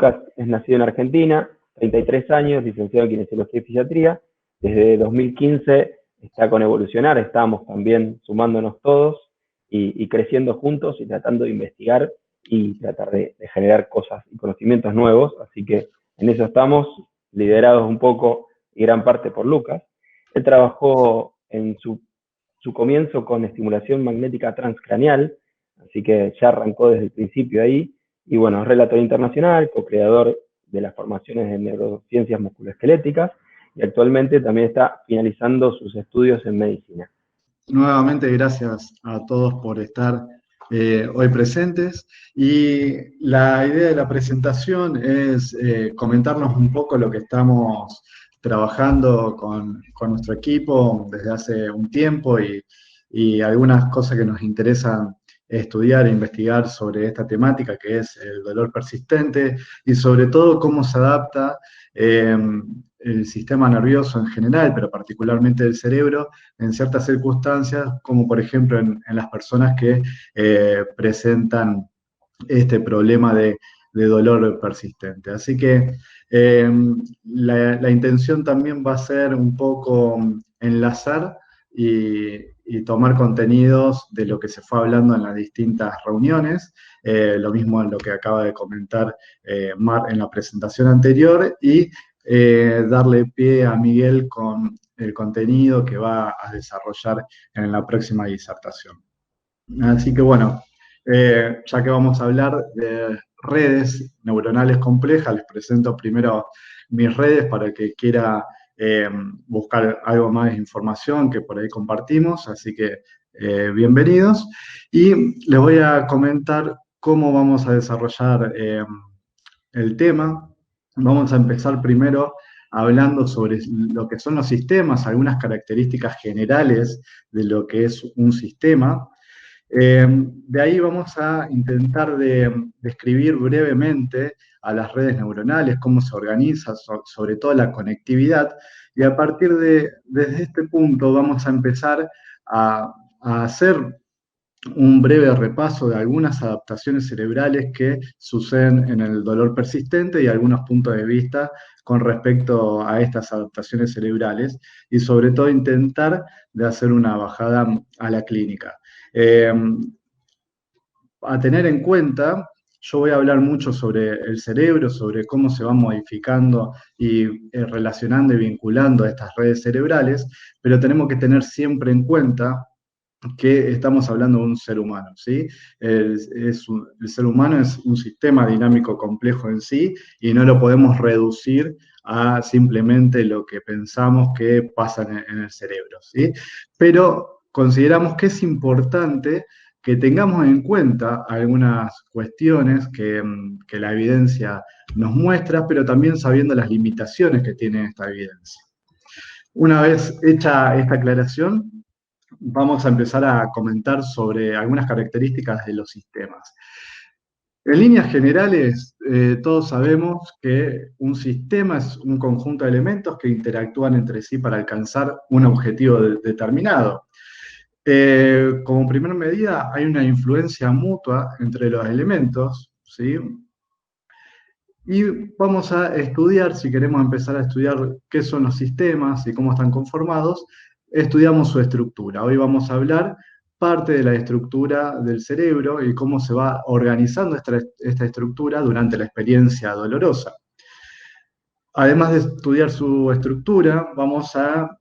Lucas es nacido en Argentina, 33 años, licenciado en Kinesiología y Fisiatría. Desde 2015 está con Evolucionar, estamos también sumándonos todos y creciendo juntos y tratando de investigar y tratar de generar cosas y conocimientos nuevos. Así que en eso estamos, liderados un poco y gran parte por Lucas. Él trabajó en su comienzo con estimulación magnética transcraneal, así que ya arrancó desde el principio ahí. Y bueno, es relator internacional, co-creador de las formaciones de neurociencias musculoesqueléticas y actualmente también está finalizando sus estudios en medicina. Nuevamente, gracias a todos por estar hoy presentes. Y la idea de la presentación es comentarnos un poco lo que estamos trabajando con nuestro equipo desde hace un tiempo y algunas cosas que nos interesan estudiar e investigar sobre esta temática que es el dolor persistente y sobre todo cómo se adapta el sistema nervioso en general, pero particularmente el cerebro, en ciertas circunstancias, como por ejemplo en las personas que presentan este problema de dolor persistente. Así que la intención también va a ser un poco enlazar y tomar contenidos de lo que se fue hablando en las distintas reuniones, lo mismo en lo que acaba de comentar Mar en la presentación anterior, y darle pie a Miguel con el contenido que va a desarrollar en la próxima disertación. Así que bueno, ya que vamos a hablar de redes neuronales complejas, les presento primero mis redes para el que quiera buscar algo más de información que por ahí compartimos, así que bienvenidos. Y les voy a comentar cómo vamos a desarrollar el tema. Vamos a empezar primero hablando sobre lo que son los sistemas, algunas características generales de lo que es un sistema. De ahí vamos a intentar describir brevemente a las redes neuronales, cómo se organiza, sobre todo la conectividad, y a partir desde este punto vamos a empezar a hacer un breve repaso de algunas adaptaciones cerebrales que suceden en el dolor persistente y algunos puntos de vista con respecto a estas adaptaciones cerebrales, y sobre todo intentar de hacer una bajada a la clínica. A tener en cuenta, yo voy a hablar mucho sobre el cerebro, sobre cómo se va modificando y relacionando y vinculando a estas redes cerebrales, pero tenemos que tener siempre en cuenta que estamos hablando de un ser humano, ¿sí? El ser humano es un sistema dinámico complejo en sí y no lo podemos reducir a simplemente lo que pensamos que pasa en el cerebro, ¿sí? Pero consideramos que es importante que tengamos en cuenta algunas cuestiones que la evidencia nos muestra, pero también sabiendo las limitaciones que tiene esta evidencia. Una vez hecha esta aclaración, vamos a empezar a comentar sobre algunas características de los sistemas. En líneas generales, todos sabemos que un sistema es un conjunto de elementos que interactúan entre sí para alcanzar un objetivo determinado. Como primera medida, hay una influencia mutua entre los elementos, ¿sí? Y vamos a estudiar, si queremos empezar a estudiar qué son los sistemas y cómo están conformados, estudiamos su estructura. Hoy vamos a hablar parte de la estructura del cerebro y cómo se va organizando esta estructura durante la experiencia dolorosa. Además de estudiar su estructura, vamos a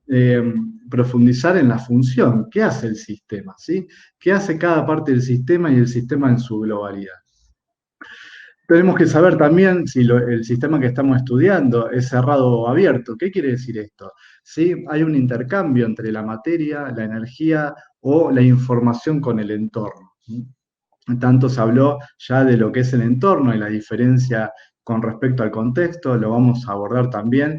profundizar en la función. ¿Qué hace el sistema? ¿Sí? ¿Qué hace cada parte del sistema y el sistema en su globalidad? Tenemos que saber también si el sistema que estamos estudiando es cerrado o abierto. ¿Qué quiere decir esto? ¿Sí? Hay un intercambio entre la materia, la energía o la información con el entorno. Tanto se habló ya de lo que es el entorno y la diferencia con respecto al contexto, lo vamos a abordar también,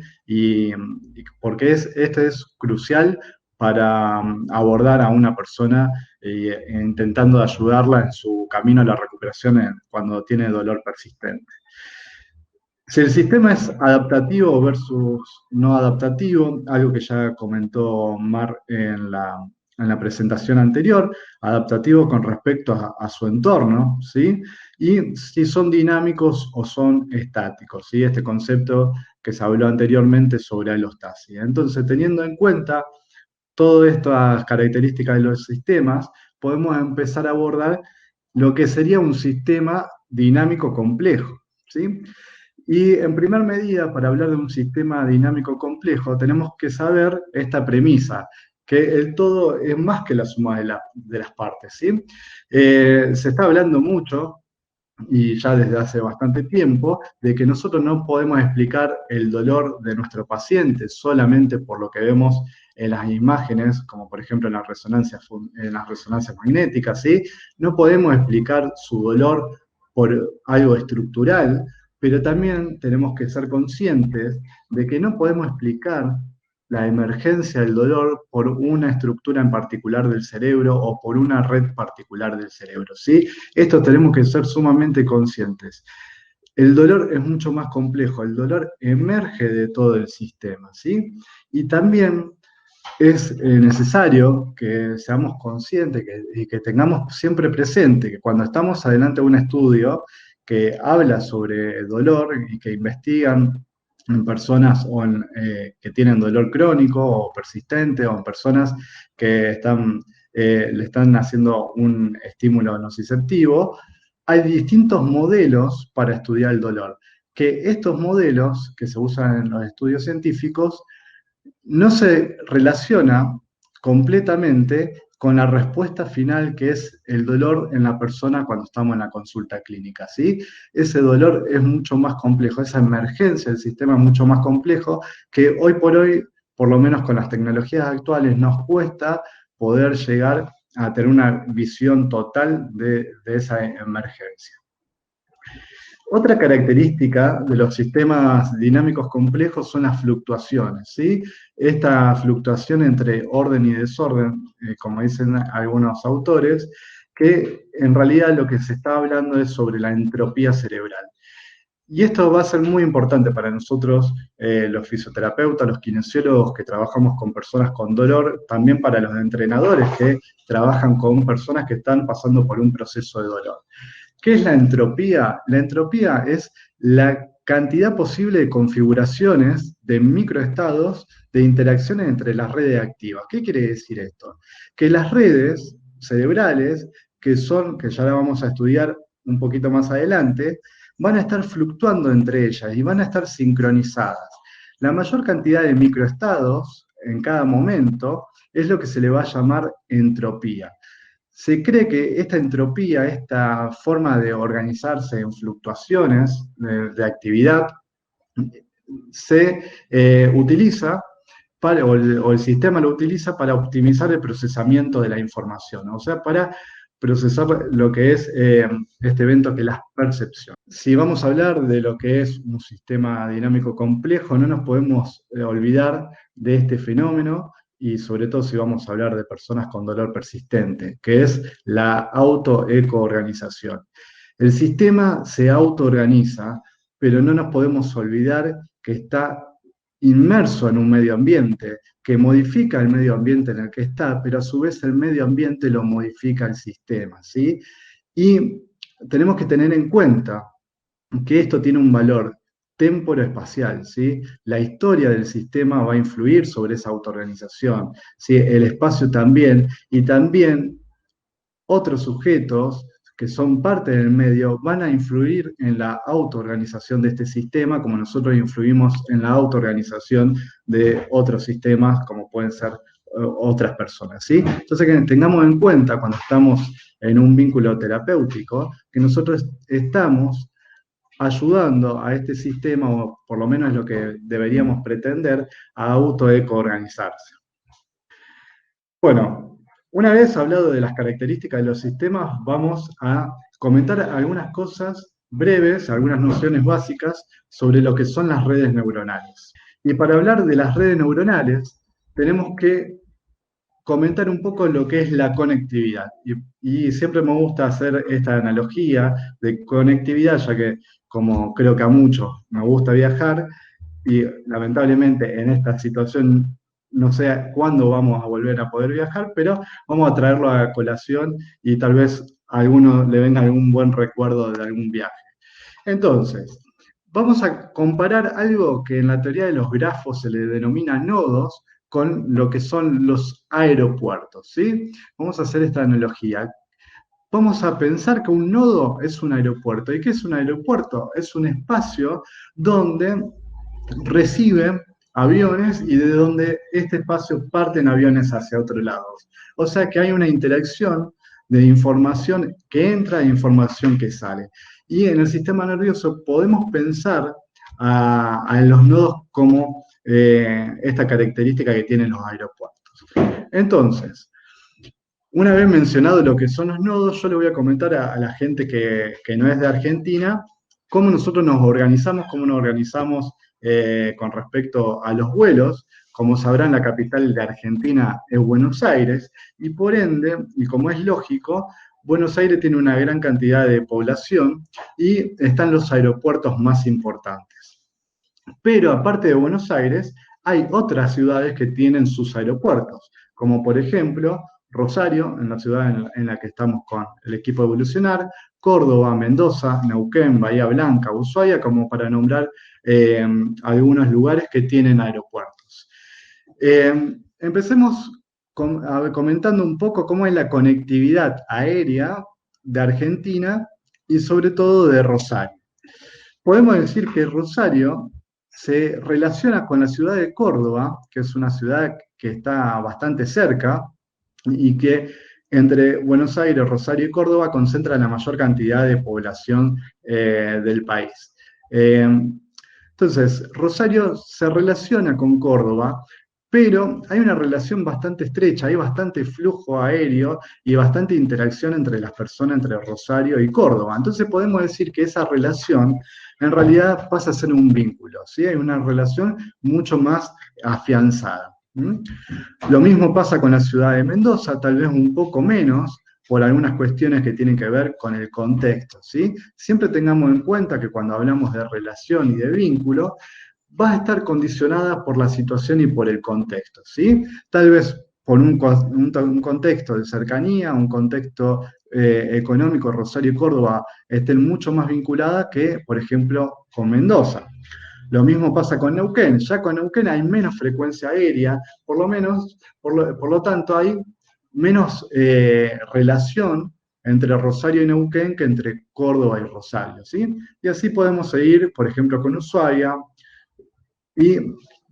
porque esto es crucial para abordar a una persona intentando ayudarla en su camino a la recuperación cuando tiene dolor persistente. Si el sistema es adaptativo versus no adaptativo, algo que ya comentó Mar en la en la presentación anterior, adaptativo con respecto a su entorno, ¿sí? Y si son dinámicos o son estáticos, ¿sí? Este concepto que se habló anteriormente sobre alostasia. Entonces, teniendo en cuenta todas estas características de los sistemas, podemos empezar a abordar lo que sería un sistema dinámico complejo, ¿sí? Y en primer medida, para hablar de un sistema dinámico complejo, tenemos que saber esta premisa, que el todo es más que la suma de las partes, ¿sí? Se está hablando mucho, y ya desde hace bastante tiempo, de que nosotros no podemos explicar el dolor de nuestro paciente solamente por lo que vemos en las imágenes, como por ejemplo en las resonancias magnéticas, ¿sí? No podemos explicar su dolor por algo estructural, pero también tenemos que ser conscientes de que no podemos explicar la emergencia del dolor por una estructura en particular del cerebro o por una red particular del cerebro, ¿sí? Esto tenemos que ser sumamente conscientes. El dolor es mucho más complejo, el dolor emerge de todo el sistema, ¿sí? Y también es necesario que seamos conscientes y que tengamos siempre presente que cuando estamos adelante de un estudio que habla sobre dolor y que investigan en personas que tienen dolor crónico o persistente o en personas que le están haciendo un estímulo nociceptivo, hay distintos modelos para estudiar el dolor. Que estos modelos que se usan en los estudios científicos no se relaciona completamente con la respuesta final que es el dolor en la persona cuando estamos en la consulta clínica, ¿sí? Ese dolor es mucho más complejo, esa emergencia del sistema es mucho más complejo que hoy por hoy, por lo menos con las tecnologías actuales, nos cuesta poder llegar a tener una visión total de esa emergencia. Otra característica de los sistemas dinámicos complejos son las fluctuaciones, ¿sí? Esta fluctuación entre orden y desorden, como dicen algunos autores, que en realidad lo que se está hablando es sobre la entropía cerebral. Y esto va a ser muy importante para nosotros, los fisioterapeutas, los kinesiólogos que trabajamos con personas con dolor, también para los entrenadores que trabajan con personas que están pasando por un proceso de dolor. ¿Qué es la entropía? La entropía es la cantidad posible de configuraciones de microestados de interacciones entre las redes activas. ¿Qué quiere decir esto? Que las redes cerebrales, que ya la vamos a estudiar un poquito más adelante, van a estar fluctuando entre ellas y van a estar sincronizadas. La mayor cantidad de microestados en cada momento es lo que se le va a llamar entropía. Se cree que esta entropía, esta forma de organizarse en fluctuaciones de actividad, se utiliza o el sistema lo utiliza para optimizar el procesamiento de la información, o sea, para procesar lo que es este evento que es la percepción. Si vamos a hablar de lo que es un sistema dinámico complejo, no nos podemos olvidar de este fenómeno, y sobre todo si vamos a hablar de personas con dolor persistente, que es la autoecoorganización. El sistema se autoorganiza, pero no nos podemos olvidar que está inmerso en un medio ambiente, que modifica el medio ambiente en el que está, pero a su vez el medio ambiente lo modifica el sistema, ¿sí? Y tenemos que tener en cuenta que esto tiene un valor temporoespacial, ¿sí? La historia del sistema va a influir sobre esa autoorganización, ¿sí? El espacio también, y también otros sujetos que son parte del medio van a influir en la autoorganización de este sistema, como nosotros influimos en la autoorganización de otros sistemas, como pueden ser otras personas, ¿sí? Entonces, que tengamos en cuenta cuando estamos en un vínculo terapéutico, que nosotros estamos ayudando a este sistema, o por lo menos es lo que deberíamos pretender, a autoecoorganizarse. Bueno, una vez hablado de las características de los sistemas, vamos a comentar algunas cosas breves, algunas nociones básicas sobre lo que son las redes neuronales. Y para hablar de las redes neuronales, tenemos que comentar un poco lo que es la conectividad. Y siempre me gusta hacer esta analogía de conectividad, ya que como creo que a muchos me gusta viajar, y lamentablemente en esta situación no sé cuándo vamos a volver a poder viajar, pero vamos a traerlo a colación y tal vez a alguno le venga algún buen recuerdo de algún viaje. Entonces, vamos a comparar algo que en la teoría de los grafos se le denomina nodos con lo que son los aeropuertos, ¿sí? Vamos a hacer esta analogía. Vamos a pensar que un nodo es un aeropuerto. ¿Y qué es un aeropuerto? Es un espacio donde recibe aviones y de donde este espacio parten aviones hacia otro lado. O sea que hay una interacción de información que entra e información que sale. Y en el sistema nervioso podemos pensar a los nodos como esta característica que tienen los aeropuertos. Entonces, una vez mencionado lo que son los nodos, yo le voy a comentar a la gente que no es de Argentina cómo nosotros nos organizamos, con respecto a los vuelos. Como sabrán, la capital de Argentina es Buenos Aires, y por ende, y como es lógico, Buenos Aires tiene una gran cantidad de población y están los aeropuertos más importantes. Pero aparte de Buenos Aires, hay otras ciudades que tienen sus aeropuertos, como por ejemplo Rosario, en la ciudad en la que estamos con el equipo de Evolucionar, Córdoba, Mendoza, Neuquén, Bahía Blanca, Ushuaia, como para nombrar algunos lugares que tienen aeropuertos. Empecemos comentando un poco cómo es la conectividad aérea de Argentina y sobre todo de Rosario. Podemos decir que Rosario se relaciona con la ciudad de Córdoba, que es una ciudad que está bastante cerca y que entre Buenos Aires, Rosario y Córdoba concentra la mayor cantidad de población del país. Entonces, Rosario se relaciona con Córdoba, pero hay una relación bastante estrecha, hay bastante flujo aéreo y bastante interacción entre las personas, entre Rosario y Córdoba. Entonces podemos decir que esa relación en realidad pasa a ser un vínculo, ¿sí? Hay una relación mucho más afianzada. Lo mismo pasa con la ciudad de Mendoza, tal vez un poco menos, por algunas cuestiones que tienen que ver con el contexto, ¿sí? Siempre tengamos en cuenta que cuando hablamos de relación y de vínculo, va a estar condicionada por la situación y por el contexto, ¿sí? Tal vez por un contexto de cercanía, un contexto económico, Rosario y Córdoba estén mucho más vinculadas que, por ejemplo, con Mendoza. Lo mismo pasa con Neuquén. Ya con Neuquén hay menos frecuencia aérea, por lo tanto hay menos relación entre Rosario y Neuquén que entre Córdoba y Rosario, ¿sí? Y así podemos seguir, por ejemplo, con Ushuaia, y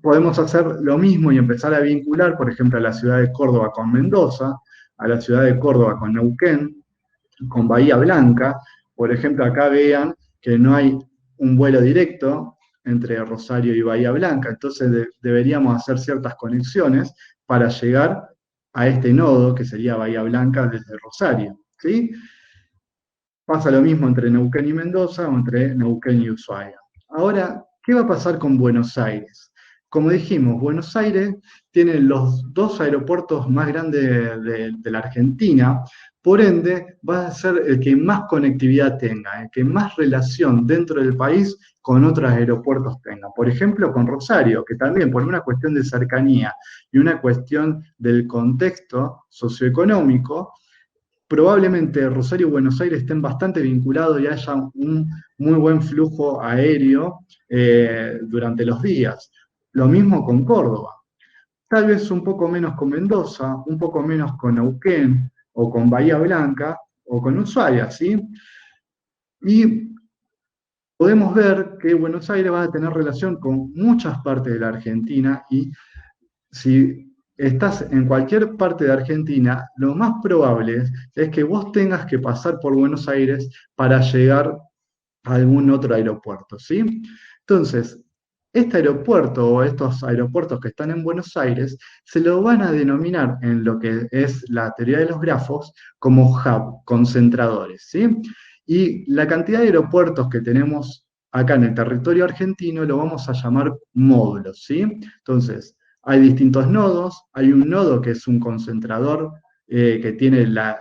podemos hacer lo mismo y empezar a vincular, por ejemplo, a la ciudad de Córdoba con Mendoza, a la ciudad de Córdoba con Neuquén, con Bahía Blanca. Por ejemplo, acá vean que no hay un vuelo directo entre Rosario y Bahía Blanca, entonces deberíamos hacer ciertas conexiones para llegar a este nodo que sería Bahía Blanca desde Rosario, ¿sí? Pasa lo mismo entre Neuquén y Mendoza o entre Neuquén y Ushuaia. Ahora, ¿qué va a pasar con Buenos Aires? Como dijimos, Buenos Aires tiene los dos aeropuertos más grandes de la Argentina, por ende va a ser el que más conectividad tenga, el que más relación dentro del país con otros aeropuertos tenga. Por ejemplo, con Rosario, que también por una cuestión de cercanía y una cuestión del contexto socioeconómico, probablemente Rosario y Buenos Aires estén bastante vinculados y haya un muy buen flujo aéreo durante los días. Lo mismo con Córdoba. Tal vez un poco menos con Mendoza, un poco menos con Neuquén, o con Bahía Blanca, o con Ushuaia, ¿sí? Y podemos ver que Buenos Aires va a tener relación con muchas partes de la Argentina, y si estás en cualquier parte de Argentina, lo más probable es que vos tengas que pasar por Buenos Aires para llegar a algún otro aeropuerto, ¿sí? Entonces, este aeropuerto o estos aeropuertos que están en Buenos Aires se lo van a denominar en lo que es la teoría de los grafos como hub, concentradores, ¿sí? Y la cantidad de aeropuertos que tenemos acá en el territorio argentino lo vamos a llamar módulos, ¿sí? Entonces, hay distintos nodos, hay un nodo que es un concentrador que tiene la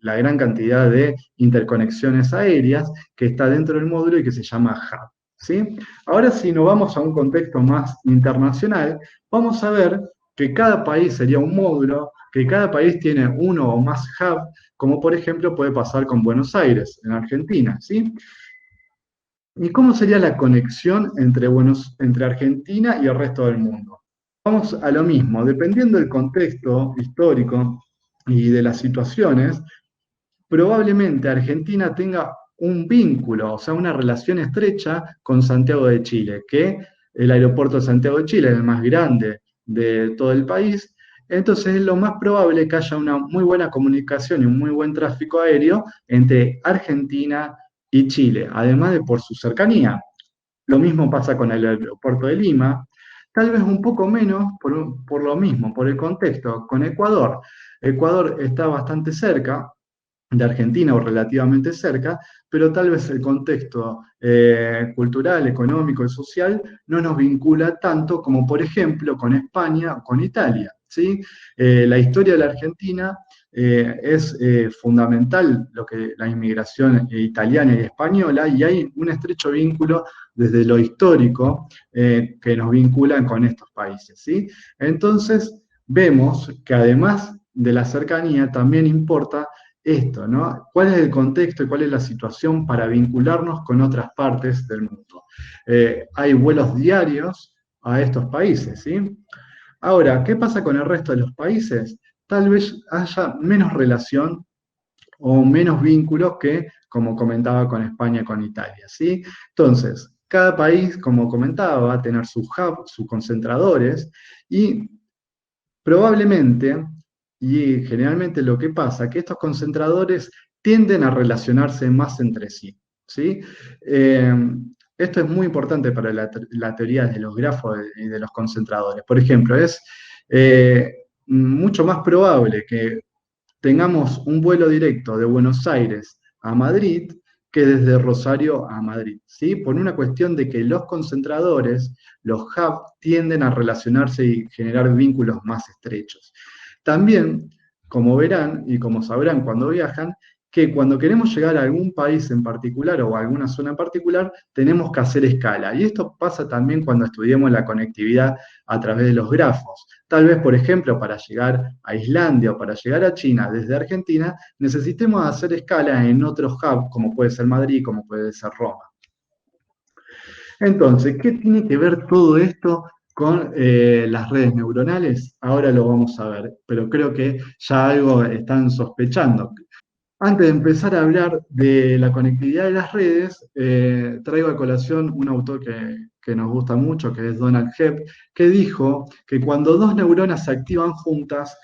gran cantidad de interconexiones aéreas que está dentro del módulo y que se llama hub, ¿sí? Ahora si nos vamos a un contexto más internacional, vamos a ver que cada país sería un módulo, que cada país tiene uno o más hubs, como por ejemplo puede pasar con Buenos Aires, en Argentina, ¿sí? ¿Y cómo sería la conexión entre Argentina y el resto del mundo? Vamos a lo mismo, dependiendo del contexto histórico y de las situaciones, probablemente Argentina tenga un vínculo, o sea, una relación estrecha con Santiago de Chile, que el aeropuerto de Santiago de Chile es el más grande de todo el país. Entonces es lo más probable que haya una muy buena comunicación y un muy buen tráfico aéreo entre Argentina y Chile, además de por su cercanía. Lo mismo pasa con el aeropuerto de Lima, tal vez un poco menos por lo mismo, por el contexto, con Ecuador. Ecuador está bastante cerca de Argentina o relativamente cerca, pero tal vez el contexto cultural, económico y social no nos vincula tanto como por ejemplo con España o con Italia. ¿Sí? La historia de la Argentina es fundamental, lo que la inmigración italiana y española, y hay un estrecho vínculo desde lo histórico que nos vinculan con estos países. ¿Sí? Entonces, vemos que además de la cercanía, también importa esto, ¿no? ¿Cuál es el contexto y cuál es la situación para vincularnos con otras partes del mundo? Hay vuelos diarios a estos países, ¿sí? Ahora, ¿qué pasa con el resto de los países? Tal vez haya menos relación o menos vínculos que, como comentaba, con España y con Italia, ¿sí? Entonces, cada país, como comentaba, va a tener sus hubs, sus concentradores, y probablemente, y generalmente lo que pasa, es que estos concentradores tienden a relacionarse más entre sí, ¿sí? Eh, Esto es muy importante para la teoría de los grafos y de los concentradores. Por ejemplo, es mucho más probable que tengamos un vuelo directo de Buenos Aires a Madrid que desde Rosario a Madrid, ¿sí? Por una cuestión de que los concentradores, los hubs, tienden a relacionarse y generar vínculos más estrechos. También, como verán y como sabrán cuando viajan, que cuando queremos llegar a algún país en particular o a alguna zona en particular, tenemos que hacer escala. Y esto pasa también cuando estudiamos la conectividad a través de los grafos. Tal vez, por ejemplo, para llegar a Islandia o para llegar a China desde Argentina, necesitemos hacer escala en otros hubs, como puede ser Madrid, como puede ser Roma. Entonces, ¿qué tiene que ver todo esto con las redes neuronales? Ahora lo vamos a ver, pero creo que ya algo están sospechando. Antes de empezar a hablar de la conectividad de las redes, traigo a colación un autor que nos gusta mucho, que es Donald Hebb, que dijo que cuando dos neuronas se activan juntas,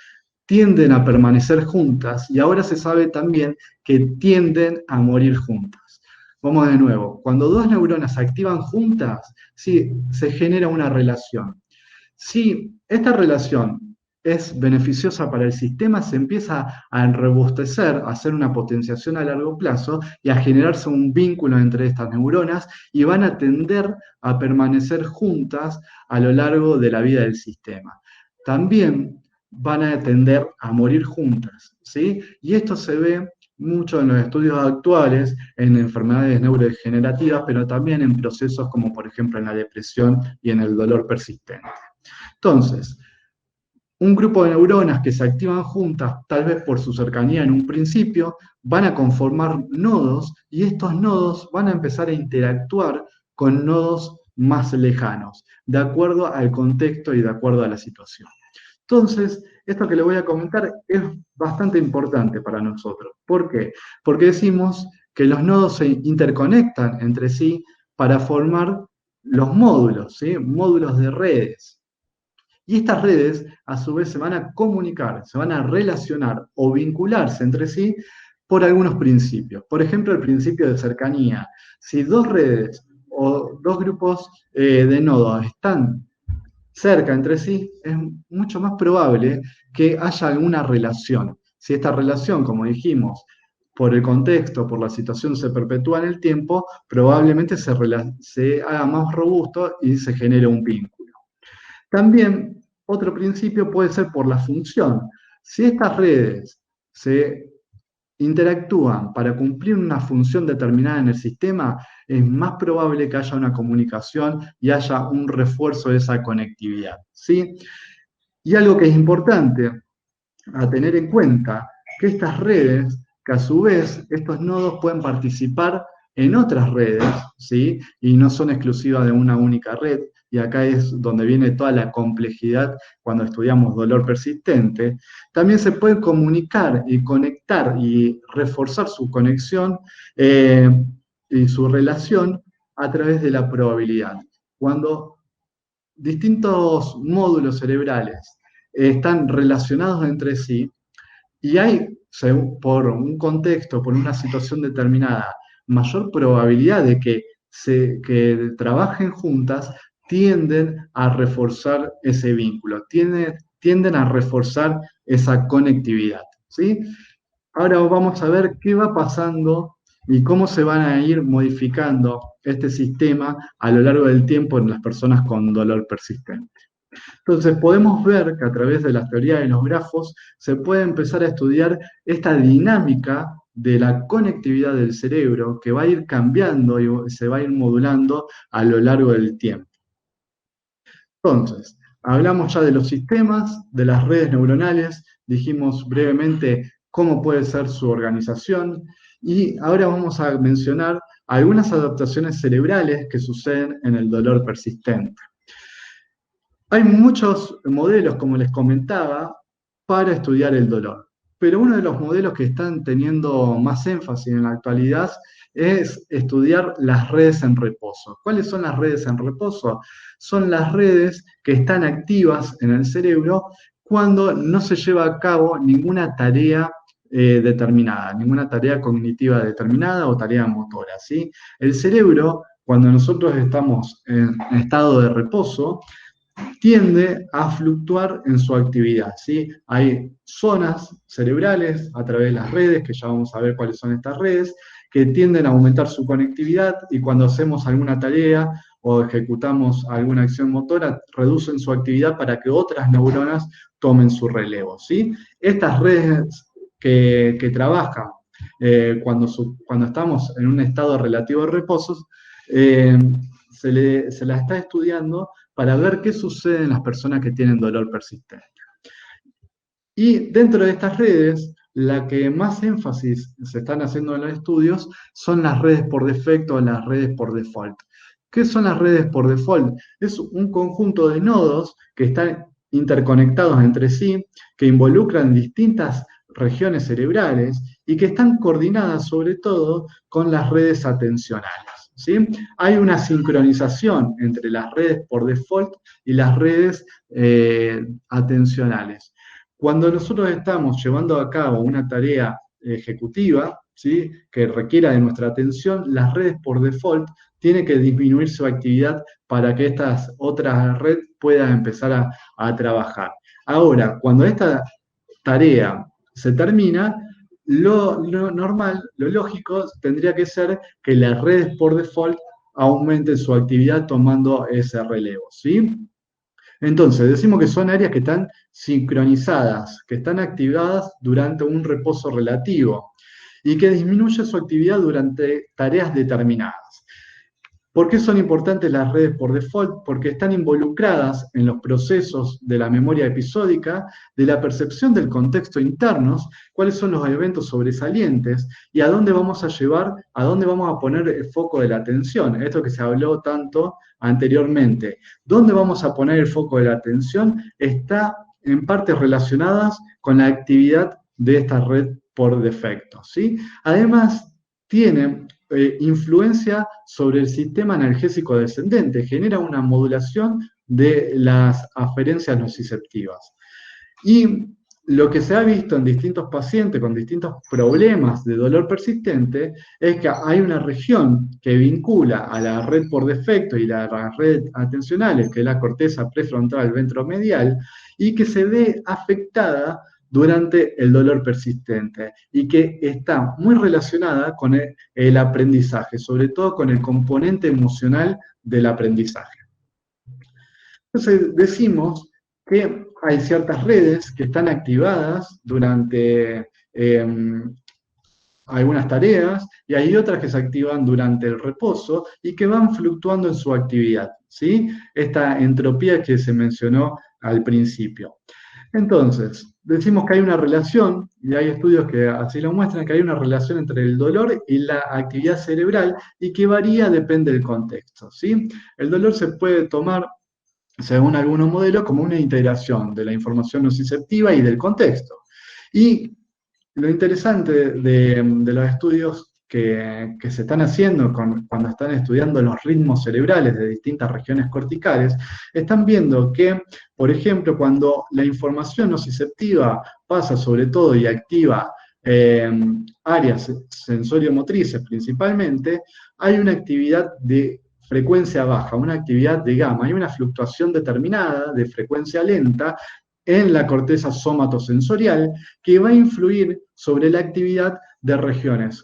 tienden a permanecer juntas, y ahora se sabe también que tienden a morir juntas. Vamos de nuevo, cuando dos neuronas se activan juntas, sí, se genera una relación. Si esta relación es beneficiosa para el sistema, se empieza a enrobustecer, a hacer una potenciación a largo plazo y a generarse un vínculo entre estas neuronas, y van a tender a permanecer juntas a lo largo de la vida del sistema. También van a tender a morir juntas, ¿sí? Y esto se ve mucho en los estudios actuales, en enfermedades neurodegenerativas, pero también en procesos como por ejemplo en la depresión y en el dolor persistente. Entonces, un grupo de neuronas que se activan juntas, tal vez por su cercanía en un principio, van a conformar nodos, y estos nodos van a empezar a interactuar con nodos más lejanos, de acuerdo al contexto y de acuerdo a la situación. Entonces, esto que le voy a comentar es bastante importante para nosotros. ¿Por qué? Porque decimos que los nodos se interconectan entre sí para formar los módulos, ¿sí? Módulos de redes. Y estas redes, a su vez, se van a comunicar, se van a relacionar o vincularse entre sí por algunos principios. Por ejemplo, el principio de cercanía. Si dos redes o dos grupos de nodos están cerca entre sí, es mucho más probable que haya alguna relación. Si esta relación, como dijimos, por el contexto, por la situación, se perpetúa en el tiempo, probablemente se haga más robusto y se genere un vínculo. También otro principio puede ser por la función. Si estas redes se interactúan para cumplir una función determinada en el sistema, es más probable que haya una comunicación y haya un refuerzo de esa conectividad, ¿sí? Y algo que es importante a tener en cuenta, que estas redes, que a su vez estos nodos pueden participar en otras redes, ¿sí? Y no son exclusivas de una única red, y acá es donde viene toda la complejidad cuando estudiamos dolor persistente. También se puede comunicar y conectar y reforzar su conexión y su relación a través de la probabilidad. Cuando distintos módulos cerebrales están relacionados entre sí y hay, por un contexto, por una situación determinada, mayor probabilidad de que trabajen juntas, tienden a reforzar ese vínculo, tienden a reforzar esa conectividad, ¿sí? Ahora vamos a ver qué va pasando y cómo se van a ir modificando este sistema a lo largo del tiempo en las personas con dolor persistente. Entonces podemos ver que a través de la teoría de los grafos se puede empezar a estudiar esta dinámica de la conectividad del cerebro que va a ir cambiando y se va a ir modulando a lo largo del tiempo. Entonces, hablamos ya de los sistemas, de las redes neuronales, dijimos brevemente cómo puede ser su organización y ahora vamos a mencionar algunas adaptaciones cerebrales que suceden en el dolor persistente. Hay muchos modelos, como les comentaba, para estudiar el dolor, pero uno de los modelos que están teniendo más énfasis en la actualidad es estudiar las redes en reposo. ¿Cuáles son las redes en reposo? Son las redes que están activas en el cerebro cuando no se lleva a cabo ninguna tarea determinada, ninguna tarea cognitiva determinada o tarea motora, ¿sí? El cerebro, cuando nosotros estamos en estado de reposo, tiende a fluctuar en su actividad, ¿sí? Hay zonas cerebrales a través de las redes, que ya vamos a ver cuáles son estas redes, que tienden a aumentar su conectividad y cuando hacemos alguna tarea o ejecutamos alguna acción motora, reducen su actividad para que otras neuronas tomen su relevo, ¿sí? Estas redes que trabajan cuando estamos en un estado relativo de reposo, se la está estudiando para ver qué sucede en las personas que tienen dolor persistente. Y dentro de estas redes, la que más énfasis se están haciendo en los estudios son las redes por defecto o las redes por default. ¿Qué son las redes por default? Es un conjunto de nodos que están interconectados entre sí, que involucran distintas regiones cerebrales y que están coordinadas sobre todo con las redes atencionales, ¿sí? Hay una sincronización entre las redes por default y las redes atencionales. Cuando nosotros estamos llevando a cabo una tarea ejecutiva, ¿sí?, que requiera de nuestra atención, las redes por default tienen que disminuir su actividad para que estas otras redes puedan empezar a trabajar. Ahora, cuando esta tarea se termina, lo normal, lo lógico, tendría que ser que las redes por default aumenten su actividad tomando ese relevo, ¿sí? Entonces, decimos que son áreas que están sincronizadas, que están activadas durante un reposo relativo y que disminuye su actividad durante tareas determinadas. ¿Por qué son importantes las redes por default? Porque están involucradas en los procesos de la memoria episódica, de la percepción del contexto internos, cuáles son los eventos sobresalientes y a dónde vamos a llevar, a dónde vamos a poner el foco de la atención. Esto que se habló tanto anteriormente. ¿Dónde vamos a poner el foco de la atención? Está en partes relacionadas con la actividad de esta red por defecto, ¿sí? Además, tiene influencia sobre el sistema analgésico descendente, genera una modulación de las aferencias nociceptivas. Y lo que se ha visto en distintos pacientes con distintos problemas de dolor persistente es que hay una región que vincula a la red por defecto y las redes atencionales, que es la corteza prefrontal ventromedial, y que se ve afectada durante el dolor persistente y que está muy relacionada con el aprendizaje, sobre todo con el componente emocional del aprendizaje. Entonces decimos que hay ciertas redes que están activadas durante algunas tareas y hay otras que se activan durante el reposo y que van fluctuando en su actividad, ¿sí? Esta entropía que se mencionó al principio. Entonces, decimos que hay una relación, y hay estudios que así lo muestran, que hay una relación entre el dolor y la actividad cerebral y que varía, depende del contexto, ¿sí? El dolor se puede tomar, según algunos modelos, como una integración de la información nociceptiva y del contexto. Y lo interesante de los estudios que se están haciendo cuando están estudiando los ritmos cerebrales de distintas regiones corticales, están viendo que, por ejemplo, cuando la información nociceptiva pasa sobre todo y activa áreas sensorio-motrices principalmente, hay una actividad de frecuencia baja, una actividad de gamma, hay una fluctuación determinada de frecuencia lenta en la corteza somatosensorial que va a influir sobre la actividad de regiones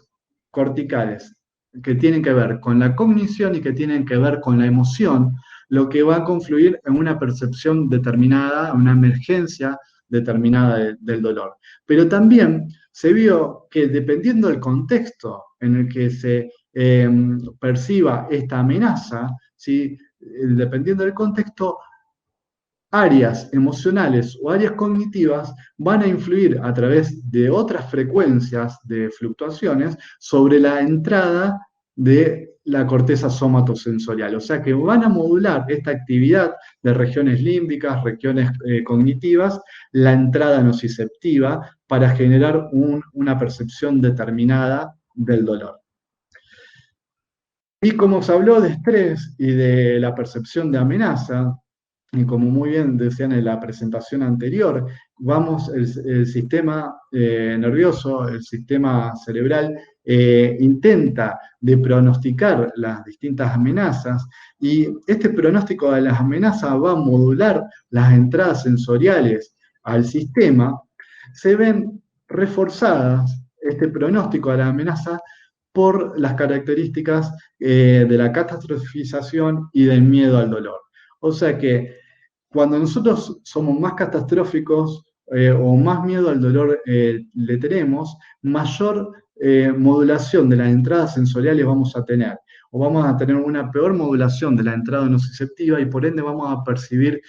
corticales que tienen que ver con la cognición y que tienen que ver con la emoción, lo que va a confluir en una percepción determinada, una emergencia determinada del dolor. Pero también se vio que dependiendo del contexto en el que se perciba esta amenaza, ¿sí? Dependiendo del contexto, áreas emocionales o áreas cognitivas van a influir a través de otras frecuencias de fluctuaciones sobre la entrada de la corteza somatosensorial. O sea que van a modular esta actividad de regiones límbicas, regiones cognitivas, la entrada nociceptiva para generar una percepción determinada del dolor. Y como se habló de estrés y de la percepción de amenaza, y como muy bien decían en la presentación anterior, el sistema nervioso, el sistema cerebral, intenta de pronosticar las distintas amenazas, y este pronóstico de las amenazas va a modular las entradas sensoriales al sistema. Se ven reforzadas este pronóstico de la amenaza por las características de la catastrofización y del miedo al dolor. O sea que cuando nosotros somos más catastróficos o más miedo al dolor le tenemos, mayor modulación de las entradas sensoriales vamos a tener. O vamos a tener una peor modulación de la entrada nociceptiva y por ende vamos a percibir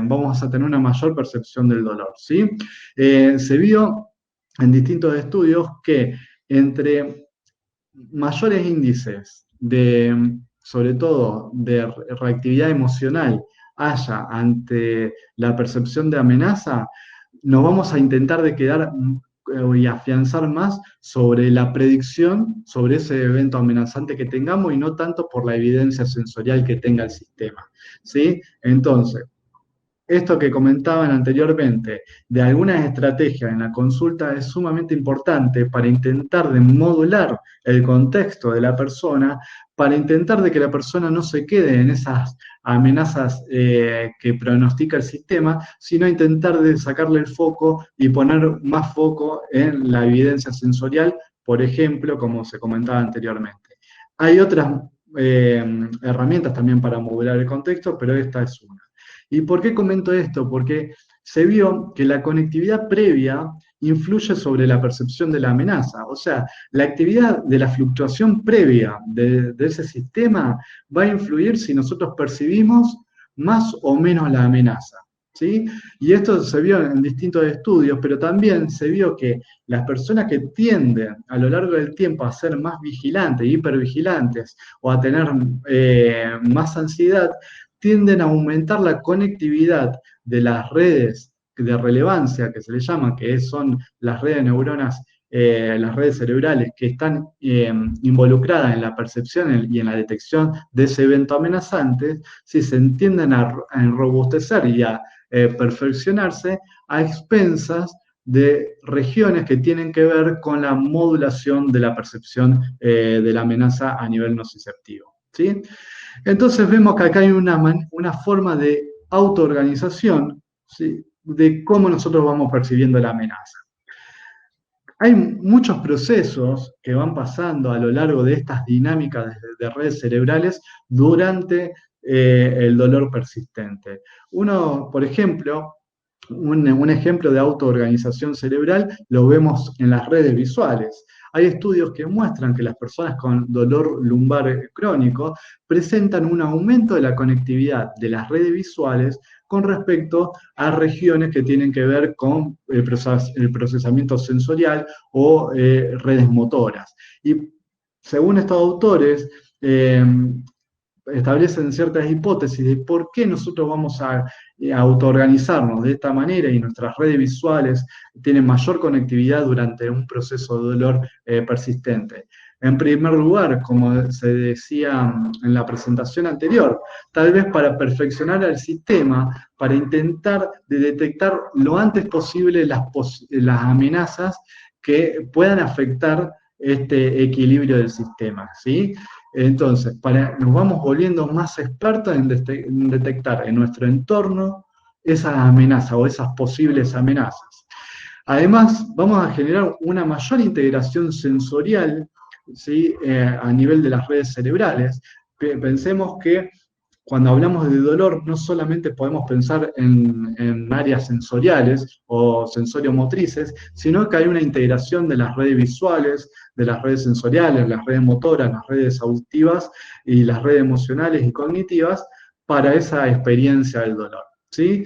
vamos a tener una mayor percepción del dolor, ¿sí? Se vio en distintos estudios que entre mayores índices de, sobre todo, de reactividad emocional haya ante la percepción de amenaza, nos vamos a intentar de quedar y afianzar más sobre la predicción sobre ese evento amenazante que tengamos y no tanto por la evidencia sensorial que tenga el sistema, ¿sí? Entonces, esto que comentaban anteriormente, de algunas estrategias en la consulta es sumamente importante para intentar de modular el contexto de la persona, para intentar de que la persona no se quede en esas amenazas que pronostica el sistema, sino intentar de sacarle el foco y poner más foco en la evidencia sensorial, por ejemplo, como se comentaba anteriormente. Hay otras herramientas también para modular el contexto, pero esta es una. ¿Y por qué comento esto? Porque se vio que la conectividad previa influye sobre la percepción de la amenaza. O sea, la actividad de la fluctuación previa de ese sistema va a influir si nosotros percibimos más o menos la amenaza, ¿sí? Y esto se vio en distintos estudios, pero también se vio que las personas que tienden a lo largo del tiempo a ser más vigilantes, hipervigilantes, o a tener más ansiedad, tienden a aumentar la conectividad de las redes de relevancia, que se le llama, que son las redes de neuronas, las redes cerebrales que están involucradas en la percepción y en la detección de ese evento amenazante, si se tienden a enrobustecer y a perfeccionarse a expensas de regiones que tienen que ver con la modulación de la percepción de la amenaza a nivel nociceptivo, ¿sí? Entonces vemos que acá hay una forma de autoorganización, ¿sí?, de cómo nosotros vamos percibiendo la amenaza. Hay muchos procesos que van pasando a lo largo de estas dinámicas de redes cerebrales durante el dolor persistente. Uno, por ejemplo, un ejemplo de autoorganización cerebral lo vemos en las redes visuales. Hay estudios que muestran que las personas con dolor lumbar crónico presentan un aumento de la conectividad de las redes visuales con respecto a regiones que tienen que ver con el procesamiento sensorial o redes motoras. Y según estos autores, establecen ciertas hipótesis de por qué nosotros vamos a autoorganizarnos de esta manera y nuestras redes visuales tienen mayor conectividad durante un proceso de dolor persistente. En primer lugar, como se decía en la presentación anterior, tal vez para perfeccionar el sistema, para intentar detectar lo antes posible las amenazas que puedan afectar este equilibrio del sistema, ¿sí? Entonces, nos vamos volviendo más expertos en detectar en nuestro entorno esas amenazas o esas posibles amenazas. Además, vamos a generar una mayor integración sensorial, ¿sí? A nivel de las redes cerebrales. Pensemos que cuando hablamos de dolor, no solamente podemos pensar en áreas sensoriales o sensoriomotrices, sino que hay una integración de las redes visuales, de las redes sensoriales, las redes motoras, las redes auditivas y las redes emocionales y cognitivas para esa experiencia del dolor, ¿sí?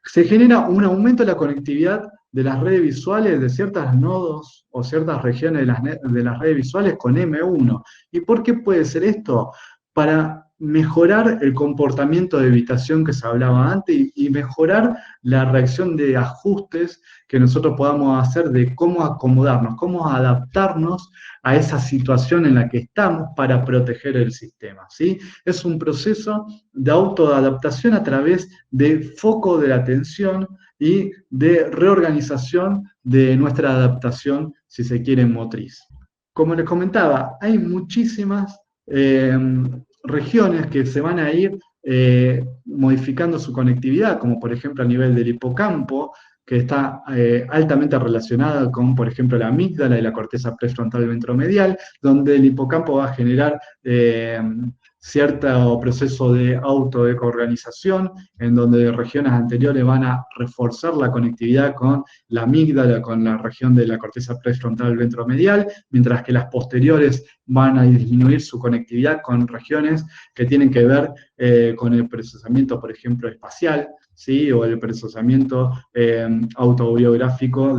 Se genera un aumento de la conectividad de las redes visuales de ciertos nodos o ciertas regiones de las redes visuales con M1. ¿Y por qué puede ser esto? Para mejorar el comportamiento de evitación que se hablaba antes y mejorar la reacción de ajustes que nosotros podamos hacer de cómo acomodarnos, cómo adaptarnos a esa situación en la que estamos para proteger el sistema, ¿sí? Es un proceso de autoadaptación a través de foco de la atención y de reorganización de nuestra adaptación, si se quiere, motriz. Como les comentaba, hay muchísimas regiones que se van a ir modificando su conectividad, como por ejemplo a nivel del hipocampo, que está altamente relacionada con, por ejemplo, la amígdala y la corteza prefrontal ventromedial, donde el hipocampo va a generar cierto proceso de autoecoorganización, en donde regiones anteriores van a reforzar la conectividad con la amígdala, con la región de la corteza prefrontal ventromedial, mientras que las posteriores van a disminuir su conectividad con regiones que tienen que ver con el procesamiento, por ejemplo, espacial, ¿sí? O el procesamiento autobiográfico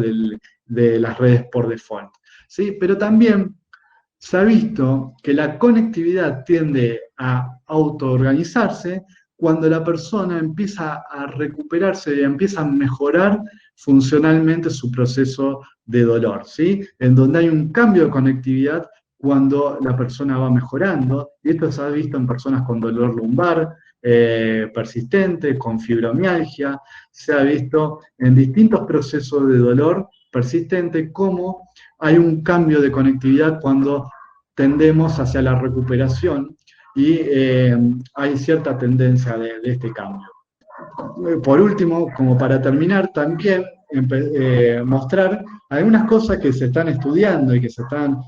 de las redes por default, ¿sí? Pero también se ha visto que la conectividad tiende a autoorganizarse cuando la persona empieza a recuperarse y empieza a mejorar funcionalmente su proceso de dolor, ¿sí? En donde hay un cambio de conectividad cuando la persona va mejorando, y esto se ha visto en personas con dolor lumbar persistente, con fibromialgia, se ha visto en distintos procesos de dolor persistente como hay un cambio de conectividad cuando tendemos hacia la recuperación y hay cierta tendencia de este cambio. Por último, como para terminar, también mostrar algunas cosas que se están estudiando y que se están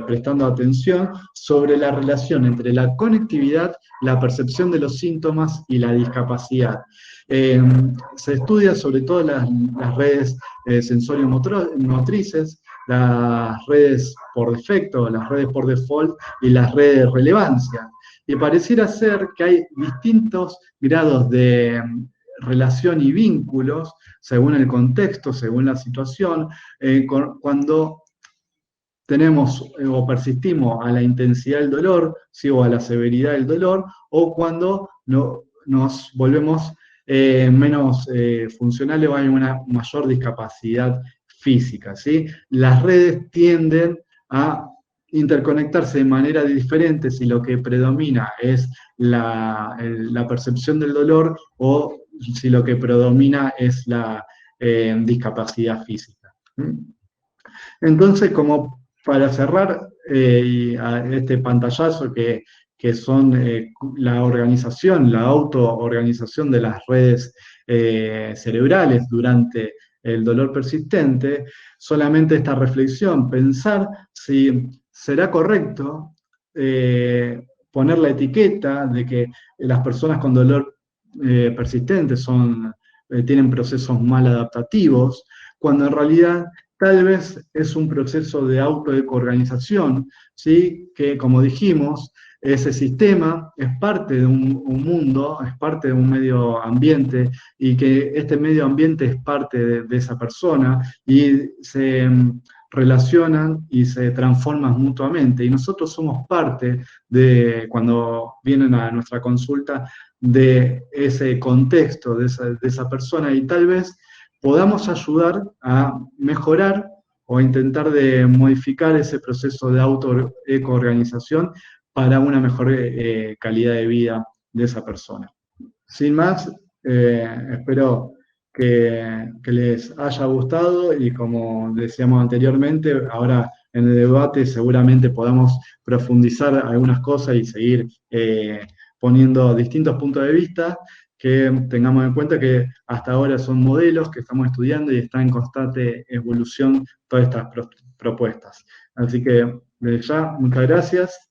prestando atención sobre la relación entre la conectividad, la percepción de los síntomas y la discapacidad. Se estudia sobre todo las redes sensorio-motrices, las redes por defecto, las redes por default y las redes de relevancia. Y pareciera ser que hay distintos grados de relación y vínculos según el contexto, según la situación, cuando tenemos o persistimos a la intensidad del dolor, ¿sí? O a la severidad del dolor, o cuando nos volvemos menos funcionales o hay una mayor discapacidad física, ¿sí? Las redes tienden a interconectarse de manera diferente si lo que predomina es la percepción del dolor o si lo que predomina es la discapacidad física. Entonces, como para cerrar este pantallazo que son la organización, la autoorganización de las redes cerebrales durante el dolor persistente, solamente esta reflexión, pensar si será correcto poner la etiqueta de que las personas con dolor persistente son tienen procesos mal adaptativos, cuando en realidad tal vez es un proceso de autoecoorganización, ¿sí? Que como dijimos, ese sistema es parte de un mundo, es parte de un medio ambiente, y que este medio ambiente es parte de esa persona, y se relacionan y se transforman mutuamente. Y nosotros somos parte de, cuando vienen a nuestra consulta, de ese contexto, de esa persona, y tal vez podamos ayudar a mejorar o a intentar de modificar ese proceso de autoecoorganización para una mejor calidad de vida de esa persona. Sin más, espero que les haya gustado, y como decíamos anteriormente, ahora en el debate seguramente podamos profundizar algunas cosas y seguir poniendo distintos puntos de vista, que tengamos en cuenta que hasta ahora son modelos que estamos estudiando y están en constante evolución todas estas propuestas. Así que desde ya, muchas gracias